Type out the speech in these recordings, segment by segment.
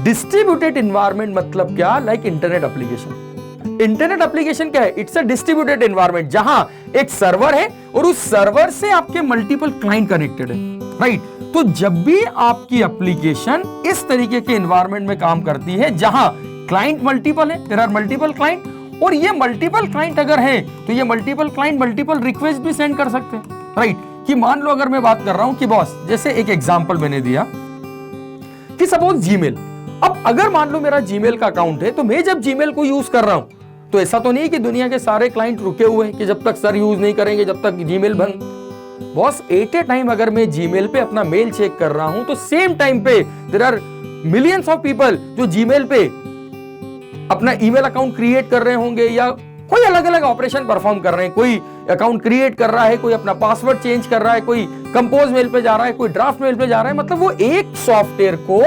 Distributed environment मतलब क्या? Like internet application. Internet application क्या है? इट्स अ डिस्ट्रीब्यूटेड एनवायरनमेंट, जहां एक सर्वर है और उस सर्वर से आपके मल्टीपल क्लाइंट कनेक्टेड है, राइट? तो जब भी आपकी एप्लीकेशन इस तरीके के एनवायरनमेंट में काम करती है जहां क्लाइंट मल्टीपल है, देयर आर मल्टीपल क्लाइंट, और ये मल्टीपल क्लाइंट अगर है तो ये मल्टीपल क्लाइंट मल्टीपल रिक्वेस्ट भी सेंड कर सकते हैं, राइट? कि मान लो अगर मैं बात कर रहा हूं कि बॉस, जैसे एक एग्जांपल मैंने दिया कि सपोज जीमेल। अब अगर मान लो मेरा जीमेल का अकाउंट है, तो मैं जब जीमेल को यूज कर रहा हूं तो ऐसा तो नहीं कि दुनिया के सारे क्लाइंट रुके हुए हैं कि जब तक सर यूज नहीं करेंगे जब तक जीमेल बंद। बॉस एट ए टाइम अगर मैं जीमेल पे अपना मेल चेक कर रहा हूं तो सेम टाइम पे there are millions of people जो जीमेल पे अपना ईमेल अकाउंट क्रिएट कर रहे होंगे या कोई अलग अलग ऑपरेशन परफॉर्म कर रहे हैं। कोई अकाउंट क्रिएट कर रहा है, कोई अपना पासवर्ड चेंज कर रहा है, कोई कंपोज मेल पे जा रहा है, कोई ड्राफ्ट मेल पे जा रहा है। मतलब वो एक सॉफ्टवेयर को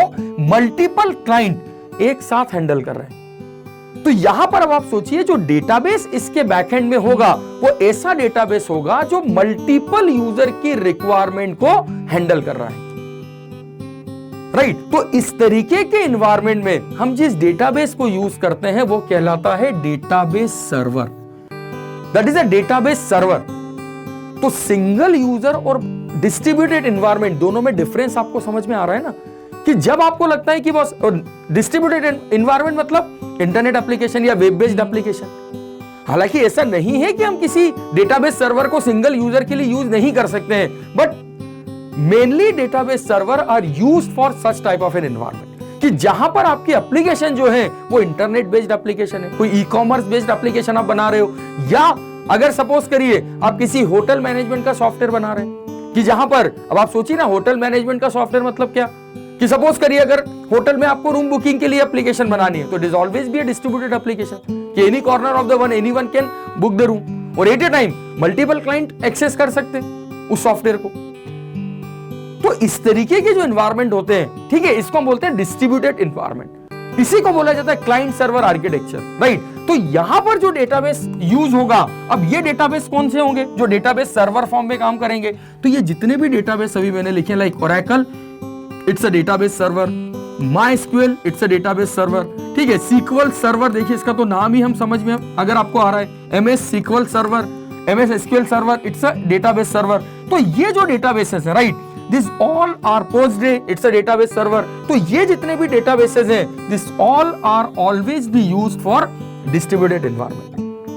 मल्टीपल क्लाइंट एक साथ हैंडल कर रहे हैं। तो यहां पर अब आप सोचिए जो डेटाबेस इसके बैकएंड में होगा वो ऐसा डेटाबेस होगा जो मल्टीपल यूजर की रिक्वायरमेंट को हैंडल कर रहा है, राइट? तो इस तरीके के एनवायरनमेंट में हम जिस डेटाबेस को यूज करते हैं वो कहलाता है database server. That is a database server. तो सिंगल यूजर और डिस्ट्रीब्यूटेड एनवायरनमेंट दोनों में डिफरेंस आपको समझ में आ रहा है ना? कि जब आपको लगता है कि बस डिस्ट्रीब्यूटेड एनवायरनमेंट मतलब इंटरनेट एप्लीकेशन या वेब बेस्ड एप्लीकेशन, हालांकि ऐसा नहीं है कि हम किसी डेटाबेस सर्वर को सिंगल यूजर के लिए यूज नहीं कर सकते हैं, but mainly database server are used for such type of an environment कि जहां पर आपकी एप्लीकेशन जो है वो इंटरनेट बेस्ड एप्लीकेशन है, कोई ई कॉमर्स बेस्ड एप्लीकेशन आप बना रहे हो, या अगर सपोज करिए आप किसी होटल मैनेजमेंट का सॉफ्टवेयर बना रहे हैं कि जहां पर अब आप सोचिए ना होटल मैनेजमेंट का सॉफ्टवेयर मतलब क्या? कि सपोज करिए अगर होटल में आपको रूम बुकिंग के लिए एप्लीकेशन बनानी है तो it is always be a distributed application कि any corner of the one anyone can book the room और at a time multiple client access कर सकते हैं उस सॉफ्टवेयर को। तो इस तरीके के जो एनवायरनमेंट होते हैं, ठीक है, इसको हम बोलते हैं डिस्ट्रीब्यूटेड एनवायरनमेंट। इसी को बोला जाता है क्लाइंट सर्वर आर्किटेक्चर, राइट? तो यहां पर जो डेटाबेस यूज होगा, अब ये डेटाबेस कौन से होंगे जो डेटाबेस सर्वर फॉर्म में काम करेंगे? तो ये जितने भी डेटाबेस अभी मैंने लिखे, like Oracle it's a database server, MySQL it's a database server, ठीक है, सीक्वल सर्वर, देखिए इसका तो नाम ही हम समझ में अगर आपको आ रहा है, MS sequel server, MS SQL server, it's a database server. तो ये जो डेटाबेसेस है, right, this all are Postgre, it's a database server. तो ये जितने भी डेटाबेसेस हैं, this all are always be used for distributed environment.